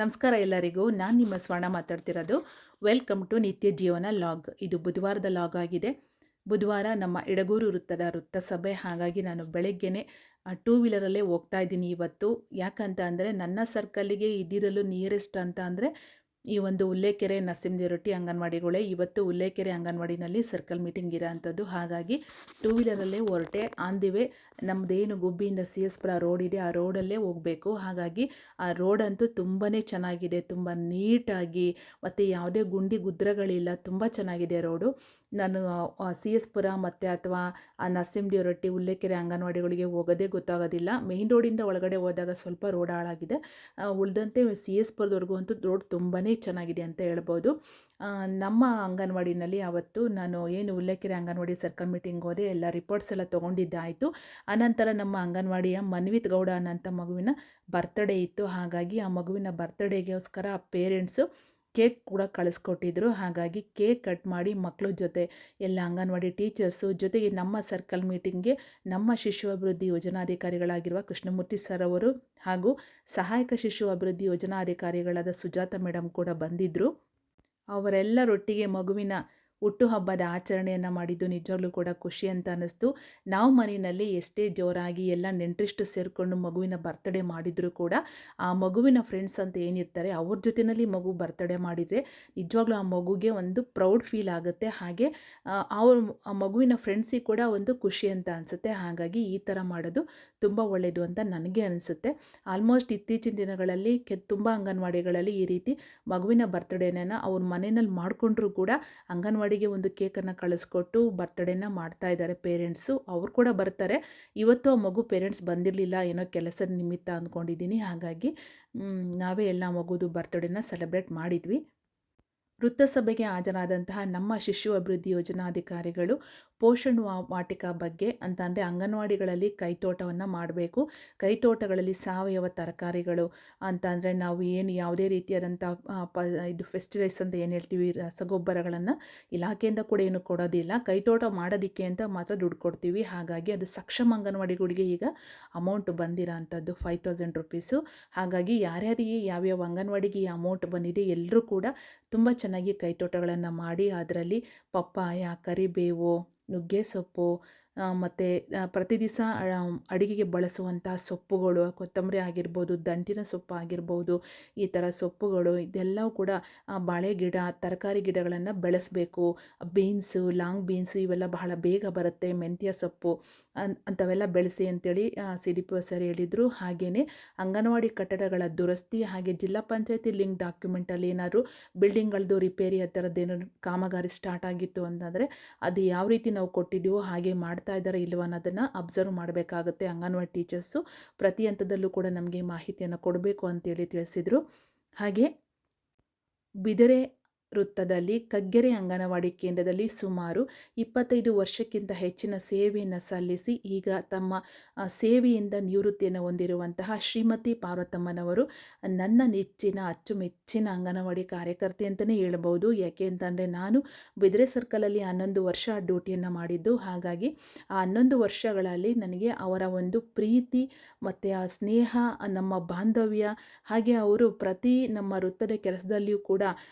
ನಮಸ್ಕಾರ ಎಲ್ಲರಿಗೂ. ನಾನು ನಿಮ್ಮ ಸ್ವರ್ಣ ಮಾತಾಡ್ತಿರೋದು. ವೆಲ್ಕಮ್ ಟು ನಿತ್ಯ ಜೀವನ ಲಾಗ್. ಇದು ಬುಧವಾರದ ಲಾಗ್ ಆಗಿದೆ. ಬುಧವಾರ ನಮ್ಮ ಇಡಗೂರು ವೃತ್ತದ ವೃತ್ತಸಭೆ. ಹಾಗಾಗಿ ನಾನು ಬೆಳಗ್ಗೆನೆ ಟೂ ವೀಲರಲ್ಲೇ ಹೋಗ್ತಾ ಇದ್ದೀನಿ ಇವತ್ತು. ಯಾಕಂತ ಅಂದರೆ ನನ್ನ ಸರ್ಕಲ್ಲಿಗೆ ಇದಿರಲು ನಿಯರೆಸ್ಟ್ ಅಂತ ಅಂದರೆ ಈ ಒಂದು ಉಲ್ಲೇಕೆರೆ ನರಸಿಂಹದೇವರಟ್ಟಿ ಅಂಗನವಾಡಿಗಳೇ. ಇವತ್ತು ಉಲ್ಲೇಕೆರೆ ಅಂಗನವಾಡಿನಲ್ಲಿ ಸರ್ಕಲ್ ಮೀಟಿಂಗ್ ಇರೋ ಅಂಥದ್ದು. ಹಾಗಾಗಿ ಟೂ ವೀಲರಲ್ಲೇ ಹೊರಟೆ. ಆನ್ ದಿ ವೇ ನಮ್ಮದೇನು ಗುಬ್ಬಿಯಿಂದ ಸಿ ಎಸ್ ಪುರ ರೋಡ್ ಇದೆ, ಆ ರೋಡಲ್ಲೇ ಹೋಗಬೇಕು. ಹಾಗಾಗಿ ಆ ರೋಡಂತೂ ತುಂಬಾ ಚೆನ್ನಾಗಿದೆ, ತುಂಬ ನೀಟಾಗಿ, ಮತ್ತು ಯಾವುದೇ ಗುಂಡಿ ಗುದ್ರಗಳಿಲ್ಲ, ತುಂಬ ಚೆನ್ನಾಗಿದೆ ರೋಡು. ನಾನು ಸಿ ಎಸ್ ಪುರ ಮತ್ತು ಅಥವಾ ಆ ನರಸಿಂಹದೇವರಟ್ಟಿ ಉಲ್ಲೇಕೆರೆ ಅಂಗನವಾಡಿಗಳಿಗೆ ಹೋಗೋದೇ ಗೊತ್ತಾಗೋದಿಲ್ಲ. ಮೇಯ್ನ್ ರೋಡಿಂದ ಒಳಗಡೆ ಹೋದಾಗ ಸ್ವಲ್ಪ ರೋಡ್ ಹಾಳಾಗಿದೆ. ಉಳಿದಂತೆ ಸಿ ಎಸ್ ಪುರದವರೆಗೂ ಅಂತೂ ರೋಡ್ ತುಂಬಾ ಚೆನ್ನಾಗಿದೆ ಅಂತ ಹೇಳ್ಬೋದು. ನಮ್ಮ ಅಂಗನವಾಡಿನಲ್ಲಿ ಅವತ್ತು ನಾನು ಏನು ಉಲ್ಲೇಕೆರೆ ಅಂಗನವಾಡಿ ಸರ್ಕಲ್ ಮೀಟಿಂಗ್ ಹೋದೆ, ಎಲ್ಲ ರಿಪೋರ್ಟ್ಸ್ ಎಲ್ಲ ತೊಗೊಂಡಿದ್ದಾಯಿತು. ಅನಂತರ ನಮ್ಮ ಅಂಗನವಾಡಿಯ ಮನ್ವಿತ್ ಗೌಡ ಅನ್ನೋಂಥ ಮಗುವಿನ ಬರ್ತ್ಡೇ ಇತ್ತು. ಹಾಗಾಗಿ ಆ ಮಗುವಿನ ಬರ್ತ್ಡೇಗೋಸ್ಕರ ಪೇರೆಂಟ್ಸು ಕೇಕ್ ಕೂಡ ಕಳಿಸ್ಕೊಟ್ಟಿದ್ರು. ಹಾಗಾಗಿ ಕೇಕ್ ಕಟ್ ಮಾಡಿ ಮಕ್ಕಳ ಜೊತೆ ಎಲ್ಲ ಅಂಗನವಾಡಿ ಟೀಚರ್ಸು ಜೊತೆಗೆ ನಮ್ಮ ಸರ್ಕಲ್ ಮೀಟಿಂಗ್ಗೆ ನಮ್ಮ ಶಿಶು ಅಭಿವೃದ್ಧಿ ಯೋಜನಾಧಿಕಾರಿಗಳಾಗಿರುವ ಕೃಷ್ಣಮೂರ್ತಿ ಸರ್ ಅವರು ಹಾಗೂ ಸಹಾಯಕ ಶಿಶು ಅಭಿವೃದ್ಧಿ ಯೋಜನಾಧಿಕಾರಿಗಳಾದ ಸುಜಾತ ಮೇಡಮ್ ಕೂಡ ಬಂದಿದ್ದರು. ಅವರೆಲ್ಲರೊಟ್ಟಿಗೆ ಮಗುವಿನ ಹುಟ್ಟುಹಬ್ಬದ ಆಚರಣೆಯನ್ನು ಮಾಡಿದ್ದು ನಿಜವಾಗ್ಲೂ ಕೂಡ ಖುಷಿ ಅಂತ ಅನ್ನಿಸ್ತು. ನಾವು ಮನೆಯಲ್ಲಿ ಎಷ್ಟೇ ಜೋರಾಗಿ ಎಲ್ಲ ನೆಂಟರಿಷ್ಟು ಸೇರಿಕೊಂಡು ಮಗುವಿನ ಬರ್ತ್ಡೇ ಮಾಡಿದರೂ ಕೂಡ ಆ ಮಗುವಿನ ಫ್ರೆಂಡ್ಸ್ ಅಂತ ಏನಿರ್ತಾರೆ ಅವ್ರ ಜೊತೆಯಲ್ಲಿ ಮಗು ಬರ್ತ್ಡೇ ಮಾಡಿದರೆ ನಿಜವಾಗ್ಲೂ ಆ ಮಗುಗೆ ಒಂದು ಪ್ರೌಡ್ ಫೀಲ್ ಆಗುತ್ತೆ. ಹಾಗೆ ಆ ಮಗುವಿನ ಫ್ರೆಂಡ್ಸಿಗೆ ಕೂಡ ಒಂದು ಖುಷಿ ಅಂತ ಅನಿಸುತ್ತೆ. ಹಾಗಾಗಿ ಈ ಥರ ಮಾಡೋದು ತುಂಬ ಒಳ್ಳೆಯದು ಅಂತ ನನಗೆ ಅನಿಸುತ್ತೆ. ಆಲ್ಮೋಸ್ಟ್ ಇತ್ತೀಚಿನ ದಿನಗಳಲ್ಲಿ ತುಂಬ ಅಂಗನವಾಡಿಗಳಲ್ಲಿ ಈ ರೀತಿ ಮಗುವಿನ ಬರ್ತ್ಡೇನ ಅವ್ರ ಮನೆಯಲ್ಲಿ ಮಾಡಿಕೊಂಡ್ರೂ ಕೂಡ ಅಂಗನವಾಡಿಗೆ ಒಂದು ಕೇಕನ್ನು ಕಳಿಸ್ಕೊಟ್ಟು ಬರ್ತ್ಡೇನ ಮಾಡ್ತಾ ಇದ್ದಾರೆ ಪೇರೆಂಟ್ಸು. ಅವ್ರು ಕೂಡ ಬರ್ತಾರೆ. ಇವತ್ತು ಆ ಮಗು ಪೇರೆಂಟ್ಸ್ ಬಂದಿರಲಿಲ್ಲ, ಏನೋ ಕೆಲಸದ ನಿಮಿತ್ತ ಅಂದ್ಕೊಂಡಿದ್ದೀನಿ. ಹಾಗಾಗಿ ನಾವೇ ಎಲ್ಲ ಮಗುದು ಬರ್ತ್ಡೇನ ಸೆಲೆಬ್ರೇಟ್ ಮಾಡಿದ್ವಿ. ವೃತ್ತಸಭೆಗೆ ಹಾಜರಾದಂತಹ ನಮ್ಮ ಶಿಶು ಅಭಿವೃದ್ಧಿ ಯೋಜನಾಧಿಕಾರಿಗಳು ಪೋಷಣ್ ವಾಟಿಕಾ ಬಗ್ಗೆ ಅಂತ ಅಂದರೆ ಅಂಗನವಾಡಿಗಳಲ್ಲಿ ಕೈತೋಟವನ್ನು ಮಾಡಬೇಕು. ಕೈತೋಟಗಳಲ್ಲಿ ಸಾವಯವ ತರಕಾರಿಗಳು ಅಂತ ಅಂದರೆ ನಾವು ಏನು ಯಾವುದೇ ರೀತಿಯಾದಂಥ ಇದು ಫೆಸ್ಟಿಲೈಸ್ ಅಂತ ಏನು ಹೇಳ್ತೀವಿ, ರಸಗೊಬ್ಬರಗಳನ್ನು ಇಲಾಖೆಯಿಂದ ಕೂಡ ಏನು ಕೊಡೋದಿಲ್ಲ. ಕೈತೋಟ ಮಾಡೋದಕ್ಕೆ ಅಂತ ಮಾತ್ರ ದುಡ್ಡು ಕೊಡ್ತೀವಿ. ಹಾಗಾಗಿ ಅದು ಸಕ್ಷಮ ಅಂಗನವಾಡಿಗಳಿಗೆ ಈಗ ಅಮೌಂಟ್ ಬಂದಿರೋ ಅಂಥದ್ದು 5000 ರುಪೀಸು. ಹಾಗಾಗಿ ಯಾರ್ಯಾರಿಗೆ ಯಾವ್ಯಾವ ಅಂಗನವಾಡಿಗೆ ಈ ಅಮೌಂಟ್ ಬಂದಿದೆ ಎಲ್ಲರೂ ಕೂಡ ತುಂಬ ಚೆನ್ನಾಗಿ ಕೈತೋಟಗಳನ್ನು ಮಾಡಿ ಅದರಲ್ಲಿ ಪಪ್ಪಾಯ, ಕರಿಬೇವು, ನುಗ್ಗೆ ಸೊಪ್ಪು ಮತ್ತು ಪ್ರತಿ ದಿವಸ ಅಡುಗೆಗೆ ಬಳಸುವಂಥ ಸೊಪ್ಪುಗಳು, ಕೊತ್ತಂಬರಿ ಆಗಿರ್ಬೋದು, ದಂಟಿನ ಸೊಪ್ಪು ಆಗಿರ್ಬೋದು, ಈ ಥರ ಸೊಪ್ಪುಗಳು ಇದೆಲ್ಲವೂ ಕೂಡ ಬಾಳೆ ಗಿಡ, ತರಕಾರಿ ಗಿಡಗಳನ್ನು ಬೆಳೆಸಬೇಕು. ಬೀನ್ಸು, ಲಾಂಗ್ ಬೀನ್ಸು ಇವೆಲ್ಲ ಬಹಳ ಬೇಗ ಬರುತ್ತೆ. ಮೆಂತ್ಯ ಸೊಪ್ಪು ಅಂಥವೆಲ್ಲ ಬೆಳೆಸಿ ಅಂತೇಳಿ ಸಿ ಡಿ ಪಿ ಸರ್ ಹೇಳಿದರು. ಹಾಗೆಯೇ ಅಂಗನವಾಡಿ ಕಟ್ಟಡಗಳ ದುರಸ್ತಿ, ಹಾಗೆ ಜಿಲ್ಲಾ ಪಂಚಾಯತಿ ಲಿಂಕ್ ಡಾಕ್ಯುಮೆಂಟಲ್ಲಿ ಏನಾದರೂ ಬಿಲ್ಡಿಂಗ್ಗಳದ್ದು ರಿಪೇರಿ ಆ ಥರದ್ದೇನೋ ಕಾಮಗಾರಿ ಸ್ಟಾರ್ಟ್ ಆಗಿತ್ತು ಅಂತಂದರೆ ಅದು ಯಾವ ರೀತಿ ನಾವು ಕೊಟ್ಟಿದ್ದೀವೋ ಹಾಗೆ ಮಾಡ್ತಾ ಇದ್ದಾರೆ ಇಲ್ವ ಅನ್ನೋದನ್ನು ಅಬ್ಸರ್ವ್ ಮಾಡಬೇಕಾಗುತ್ತೆ. ಅಂಗನವಾಡಿ ಟೀಚರ್ಸು ಪ್ರತಿ ಹಂತದಲ್ಲೂ ಕೂಡ ನಮಗೆ ಮಾಹಿತಿಯನ್ನು ಕೊಡಬೇಕು ಅಂತೇಳಿ ತಿಳಿಸಿದರು. ಹಾಗೆ ಬಿದರೆ ವೃತ್ತದಲ್ಲಿ ಕಗ್ಗೆರೆ ಅಂಗನವಾಡಿ ಕೇಂದ್ರದಲ್ಲಿ ಸುಮಾರು 25 ವರ್ಷಕ್ಕಿಂತ ಹೆಚ್ಚಿನ ಸೇವೆಯನ್ನು ಸಲ್ಲಿಸಿ ಈಗ ತಮ್ಮ ಸೇವೆಯಿಂದ ನಿವೃತ್ತಿಯನ್ನು ಹೊಂದಿರುವಂತಹ ಶ್ರೀಮತಿ ಪಾರ್ವತಮ್ಮನವರು ನನ್ನ ನೆಚ್ಚಿನ ಅಚ್ಚುಮೆಚ್ಚಿನ ಅಂಗನವಾಡಿ ಕಾರ್ಯಕರ್ತೆ ಅಂತಲೇ ಹೇಳ್ಬೋದು. ಯಾಕೆ ಅಂತಂದರೆ ನಾನು ಬಿದರೆ ಸರ್ಕಲಲ್ಲಿ 11 ವರ್ಷ ಡ್ಯೂಟಿಯನ್ನು ಮಾಡಿದ್ದು. ಹಾಗಾಗಿ ಆ 11 ವರ್ಷಗಳಲ್ಲಿ ನನಗೆ ಅವರ ಒಂದು ಪ್ರೀತಿ ಮತ್ತು ಆ ಸ್ನೇಹ, ನಮ್ಮ ಬಾಂಧವ್ಯ, ಹಾಗೆ ಅವರು ಪ್ರತಿ ನಮ್ಮ ವೃತ್ತದ ಕೆಲಸದಲ್ಲಿಯೂ ಕೂಡ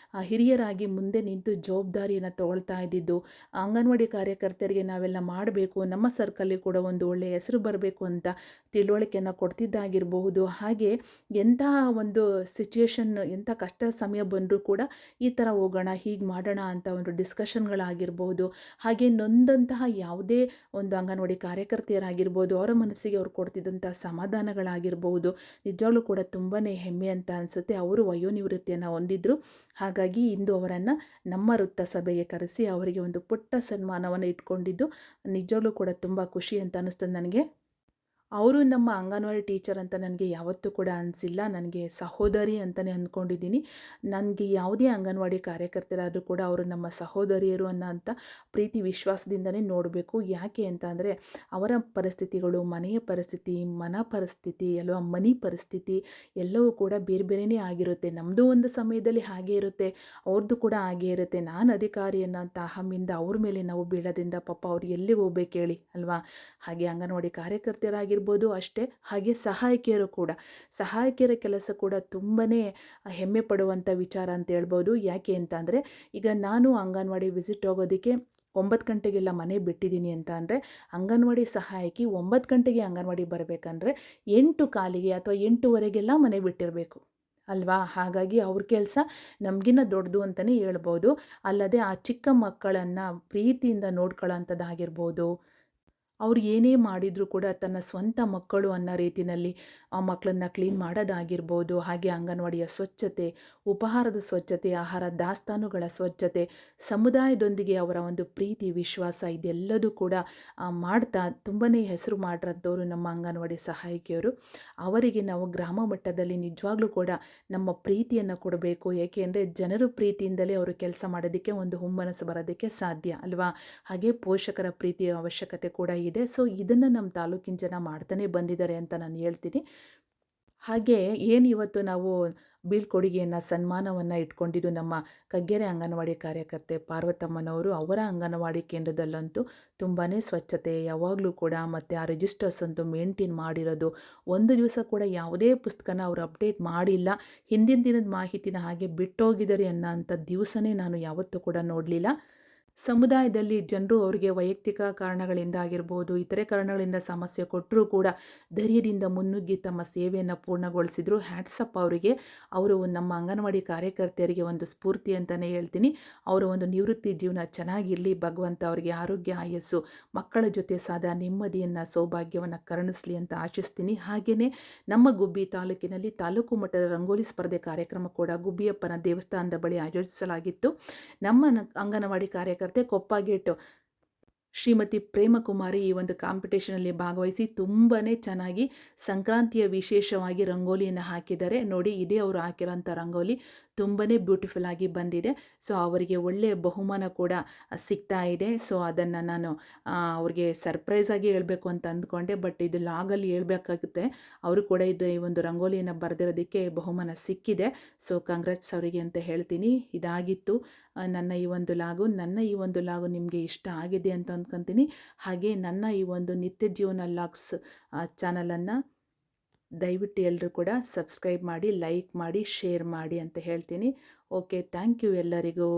ಹಿರಿಯರಾಗಿ ಮುಂದೆ ನಿಂತು ಜವಾಬ್ದಾರಿಯನ್ನು ತಗೊಳ್ತಾ ಇದ್ದಿದ್ದು. ಅಂಗನವಾಡಿ ಕಾರ್ಯಕರ್ತರಿಗೆ ನಾವೆಲ್ಲ ಮಾಡಬೇಕು, ನಮ್ಮ ಸರ್ಕಲ್ಲಿ ಕೂಡ ಒಂದು ಒಳ್ಳೆಯ ಹೆಸರು ಬರಬೇಕು ಅಂತ ತಿಳುವಳಿಕೆಯನ್ನು ಕೊಡ್ತಿದ್ದಾಗಿರಬಹುದು. ಹಾಗೆ ಎಂತಹ ಒಂದು ಸಿಚುಯೇಷನ್, ಎಂಥ ಕಷ್ಟ ಸಮಯ ಬಂದರೂ ಕೂಡ ಈ ಥರ ಹೋಗೋಣ, ಹೀಗೆ ಮಾಡೋಣ ಅಂತ ಒಂದು ಡಿಸ್ಕಷನ್ಗಳಾಗಿರ್ಬೋದು. ಹಾಗೆ ನೊಂದಂತಹ ಯಾವುದೇ ಒಂದು ಅಂಗನವಾಡಿ ಕಾರ್ಯಕರ್ತೆಯರಾಗಿರ್ಬೋದು, ಅವರ ಮನಸ್ಸಿಗೆ ಅವ್ರು ಕೊಡ್ತಿದ್ದಂಥ ಸಮಾಧಾನಗಳಾಗಿರ್ಬೋದು, ನಿಜವಾಗ್ಲೂ ಕೂಡ ತುಂಬಾ ಹೆಮ್ಮೆ ಅಂತ ಅನಿಸುತ್ತೆ. ಅವರು ವಯೋನಿವೃತ್ತಿಯನ್ನು ಹೊಂದಿದ್ರು. ಹಾಗಾಗಿ ಇಂದು ಅವರನ್ನು ನಮ್ಮ ವೃತ್ತ ಸಭೆಗೆ ಕರೆಸಿ ಅವರಿಗೆ ಒಂದು ಪುಟ್ಟ ಸನ್ಮಾನವನ್ನು ಇಟ್ಕೊಂಡಿದ್ದು ನಿಜವಾಗ್ಲೂ ಕೂಡ ತುಂಬ ಖುಷಿ ಅಂತ ಅನ್ನಿಸ್ತದೆ ನನಗೆ. ಅವರು ನಮ್ಮ ಅಂಗನವಾಡಿ ಟೀಚರ್ ಅಂತ ನನಗೆ ಯಾವತ್ತೂ ಕೂಡ ಅನಿಸಿಲ್ಲ. ನನಗೆ ಸಹೋದರಿ ಅಂತಲೇ ಅಂದ್ಕೊಂಡಿದ್ದೀನಿ. ನನಗೆ ಯಾವುದೇ ಅಂಗನವಾಡಿ ಕಾರ್ಯಕರ್ತರಾದರೂ ಕೂಡ ಅವರು ನಮ್ಮ ಸಹೋದರಿಯರು ಅನ್ನೋಂಥ ಪ್ರೀತಿ ವಿಶ್ವಾಸದಿಂದಲೇ ನೋಡಬೇಕು. ಯಾಕೆ ಅಂತ ಅಂದರೆ ಅವರ ಪರಿಸ್ಥಿತಿಗಳು, ಮನೆಯ ಪರಿಸ್ಥಿತಿ, ಮನ ಪರಿಸ್ಥಿತಿ ಅಲ್ವಾ, ಮನಿ ಪರಿಸ್ಥಿತಿ ಎಲ್ಲವೂ ಕೂಡ ಬೇರೆ ಬೇರೆಯೇ ಆಗಿರುತ್ತೆ. ನಮ್ಮದು ಒಂದು ಸಮಯದಲ್ಲಿ ಹಾಗೆ ಇರುತ್ತೆ, ಅವ್ರದ್ದು ಕೂಡ ಹಾಗೆ ಇರುತ್ತೆ. ನಾನು ಅಧಿಕಾರಿ ಅನ್ನೋಂಥ ಅಹಮಿಂದ ಅವ್ರ ಮೇಲೆ ನಾವು ಬೀಳೋದ್ರಿಂದ ಪಾಪ ಅವ್ರು ಎಲ್ಲಿಗೆ ಹೋಗ್ಬೇಕು ಹೇಳಿ ಅಲ್ವಾ. ಹಾಗೆ ಅಂಗನವಾಡಿ ಕಾರ್ಯಕರ್ತರಾಗಿ ಆಗಿರ್ಬೋದು ಅಷ್ಟೇ, ಹಾಗೆ ಸಹಾಯಕಿಯರು ಕೂಡ. ಸಹಾಯಕಿಯರ ಕೆಲಸ ಕೂಡ ತುಂಬಾ ಹೆಮ್ಮೆ ಪಡುವಂಥ ವಿಚಾರ ಅಂತ ಹೇಳ್ಬೋದು. ಯಾಕೆ ಅಂತ ಅಂದರೆ, ಈಗ ನಾನು ಅಂಗನವಾಡಿ ವಿಸಿಟ್ ಹೋಗೋದಕ್ಕೆ 9 ಗಂಟೆಗೆಲ್ಲ ಮನೆ ಬಿಟ್ಟಿದ್ದೀನಿ ಅಂತ ಅಂದರೆ, ಅಂಗನವಾಡಿ ಸಹಾಯಕಿ 9 ಗಂಟೆಗೆ ಅಂಗನವಾಡಿ ಬರಬೇಕಂದ್ರೆ 8 ಕಾಲಿಗೆ ಅಥವಾ 8:15ಗೆಲ್ಲ ಮನೆ ಬಿಟ್ಟಿರಬೇಕು ಅಲ್ವಾ? ಹಾಗಾಗಿ ಅವ್ರ ಕೆಲಸ ನಮಗಿನ್ನ ದೊಡ್ಡದು ಅಂತಲೇ ಹೇಳ್ಬೋದು. ಅಲ್ಲದೆ ಆ ಚಿಕ್ಕ ಮಕ್ಕಳನ್ನು ಪ್ರೀತಿಯಿಂದ ನೋಡ್ಕೊಳ್ಳೋಂಥದ್ದಾಗಿರ್ಬೋದು, ಅವ್ರು ಏನೇ ಮಾಡಿದರೂ ಕೂಡ ತನ್ನ ಸ್ವಂತ ಮಕ್ಕಳು ಅನ್ನೋ ರೀತಿಯಲ್ಲಿ ಆ ಮಕ್ಕಳನ್ನ ಕ್ಲೀನ್ ಮಾಡೋದಾಗಿರ್ಬೋದು, ಹಾಗೆ ಅಂಗನವಾಡಿಯ ಸ್ವಚ್ಛತೆ, ಉಪಹಾರದ ಸ್ವಚ್ಛತೆ, ಆಹಾರ ದಾಸ್ತಾನುಗಳ ಸ್ವಚ್ಛತೆ, ಸಮುದಾಯದೊಂದಿಗೆ ಅವರ ಒಂದು ಪ್ರೀತಿ ವಿಶ್ವಾಸ ಇದೆಲ್ಲದೂ ಕೂಡ ಮಾಡ್ತಾ ತುಂಬಾ ಹೆಸರು ಮಾಡಿರೋಂಥವ್ರು ನಮ್ಮ ಅಂಗನವಾಡಿ ಸಹಾಯಕಿಯರು. ಅವರಿಗೆ ನಾವು ಗ್ರಾಮ ಮಟ್ಟದಲ್ಲಿ ನಿಜವಾಗ್ಲೂ ಕೂಡ ನಮ್ಮ ಪ್ರೀತಿಯನ್ನು ಕೊಡಬೇಕು. ಏಕೆಂದರೆ ಜನರು ಪ್ರೀತಿಯಿಂದಲೇ ಅವರು ಕೆಲಸ ಮಾಡೋದಕ್ಕೆ ಒಂದು ಹುಮ್ಮನಸ್ಸು ಬರೋದಕ್ಕೆ ಸಾಧ್ಯ ಅಲ್ವಾ? ಹಾಗೆ ಪೋಷಕರ ಪ್ರೀತಿಯ ಅವಶ್ಯಕತೆ ಕೂಡ ಇದೆ. ಸೊ ಇದನ್ನು ನಮ್ಮ ತಾಲೂಕಿನ ಜನ ಮಾಡ್ತಾನೆ ಬಂದಿದ್ದಾರೆ ಅಂತ ನಾನು ಹೇಳ್ತೀನಿ. ಹಾಗೆ ಏನು ಇವತ್ತು ನಾವು ಬೀಳ್ಕೊಡುಗೆಯನ್ನು ಸನ್ಮಾನವನ್ನು ಇಟ್ಕೊಂಡಿದ್ದು ನಮ್ಮ ಕಗ್ಗೆರೆ ಅಂಗನವಾಡಿ ಕಾರ್ಯಕರ್ತೆ ಪಾರ್ವತಮ್ಮನವರು. ಅವರ ಅಂಗನವಾಡಿ ಕೇಂದ್ರದಲ್ಲಂತೂ ತುಂಬಾ ಸ್ವಚ್ಛತೆ ಯಾವಾಗಲೂ ಕೂಡ, ಮತ್ತು ಆ ರಿಜಿಸ್ಟರ್ಸ್ ಅಂತೂ ಮೇಂಟೈನ್ ಮಾಡಿರೋದು. ಒಂದು ದಿವಸ ಕೂಡ ಯಾವುದೇ ಪುಸ್ತಕನ ಅವರು ಅಪ್ಡೇಟ್ ಮಾಡಿಲ್ಲ. ಹಿಂದಿನ ದಿನದ ಮಾಹಿತಿನ ಹಾಗೆ ಬಿಟ್ಟೋಗಿದ್ದಾರೆ ಅನ್ನೋಂಥ ದಿವಸನೇ ನಾನು ಯಾವತ್ತೂ ಕೂಡ ನೋಡಲಿಲ್ಲ. ಸಮುದಾಯದಲ್ಲಿ ಜನರು ಅವರಿಗೆ ವೈಯಕ್ತಿಕ ಕಾರಣಗಳಿಂದ ಆಗಿರ್ಬೋದು, ಇತರೆ ಕಾರಣಗಳಿಂದ ಸಮಸ್ಯೆ ಕೊಟ್ಟರೂ ಕೂಡ ಧೈರ್ಯದಿಂದ ಮುನ್ನುಗ್ಗಿ ತಮ್ಮ ಸೇವೆಯನ್ನು ಪೂರ್ಣಗೊಳಿಸಿದರು. ಹ್ಯಾಟ್ಸಪ್ ಅವರಿಗೆ. ಅವರು ನಮ್ಮ ಅಂಗನವಾಡಿ ಕಾರ್ಯಕರ್ತೆಯರಿಗೆ ಒಂದು ಸ್ಫೂರ್ತಿ ಅಂತಲೇ ಹೇಳ್ತೀನಿ. ಅವರ ಒಂದು ನಿವೃತ್ತಿ ಜೀವನ ಚೆನ್ನಾಗಿರಲಿ, ಭಗವಂತ ಅವರಿಗೆ ಆರೋಗ್ಯ ಆಯಸ್ಸು, ಮಕ್ಕಳ ಜೊತೆ ಸದಾ ನೆಮ್ಮದಿಯನ್ನು ಸೌಭಾಗ್ಯವನ್ನು ಕರುಣಿಸಲಿ ಅಂತ ಆಶಿಸ್ತೀನಿ. ಹಾಗೆಯೇ ನಮ್ಮ ಗುಬ್ಬಿ ತಾಲೂಕಿನಲ್ಲಿ ತಾಲೂಕು ಮಟ್ಟದ ರಂಗೋಲಿ ಸ್ಪರ್ಧೆ ಕಾರ್ಯಕ್ರಮ ಕೂಡ ಗುಬ್ಬಿಯಪ್ಪನ ದೇವಸ್ಥಾನದ ಬಳಿ ಆಯೋಜಿಸಲಾಗಿತ್ತು. ನಮ್ಮ ಅಂಗನವಾಡಿ ಕಾರ್ಯಕರ್ತೆ ಕೊಪ್ಪಗೇಟು ಶ್ರೀಮತಿ ಪ್ರೇಮಕುಮಾರಿ ಈ ಒಂದು ಕಾಂಪಿಟೇಷನಲ್ಲಿ ಭಾಗವಹಿಸಿ ತುಂಬಾ ಚೆನ್ನಾಗಿ ಸಂಕ್ರಾಂತಿಯ ವಿಶೇಷವಾಗಿ ರಂಗೋಲಿಯನ್ನು ಹಾಕಿದ್ದಾರೆ. ನೋಡಿ, ಇದೇ ಅವರು ಹಾಕಿರೋಂಥ ರಂಗೋಲಿ ತುಂಬಾ ಬ್ಯೂಟಿಫುಲ್ ಆಗಿ ಬಂದಿದೆ. ಸೊ ಅವರಿಗೆ ಒಳ್ಳೆಯ ಬಹುಮಾನ ಕೂಡ ಸಿಗ್ತಾ ಇದೆ. ಸೊ ಅದನ್ನು ನಾನು ಅವ್ರಿಗೆ ಸರ್ಪ್ರೈಸಾಗಿ ಹೇಳಬೇಕು ಅಂತ ಅಂದ್ಕೊಂಡೆ, ಬಟ್ ಇದು ಲಾಗಲ್ಲಿ ಹೇಳ್ಬೇಕಾಗುತ್ತೆ. ಅವರು ಕೂಡ ಈ ಒಂದು ರಂಗೋಲಿಯನ್ನು ಬರೆದಿರೋದಕ್ಕೆ ಬಹುಮಾನ ಸಿಕ್ಕಿದೆ. ಸೊ ಕಂಗ್ರಾಟ್ಸ್ ಅವರಿಗೆ ಅಂತ ಹೇಳ್ತೀನಿ. ಇದಾಗಿತ್ತು ನನ್ನ ಈ ಒಂದು ಲಾಗು ನಿಮಗೆ ಇಷ್ಟ ಆಗಿದೆ ಅಂತ ಅಂದ್ಕೊತೀನಿ. ಹಾಗೆ ನನ್ನ ಈ ಒಂದು ನಿತ್ಯ ಜೀವನ ಲಾಗ್ಸ್ ಚಾನಲನ್ನು ದಯವಿಟ್ಟು ಎಲ್ಲರೂ ಕೂಡ ಸಬ್ಸ್ಕ್ರೈಬ್ ಮಾಡಿ, ಲೈಕ್ ಮಾಡಿ, ಶೇರ್ ಮಾಡಿ ಅಂತ ಹೇಳ್ತೀನಿ. ಓಕೆ, ಥ್ಯಾಂಕ್ ಯು ಎಲ್ಲರಿಗೂ.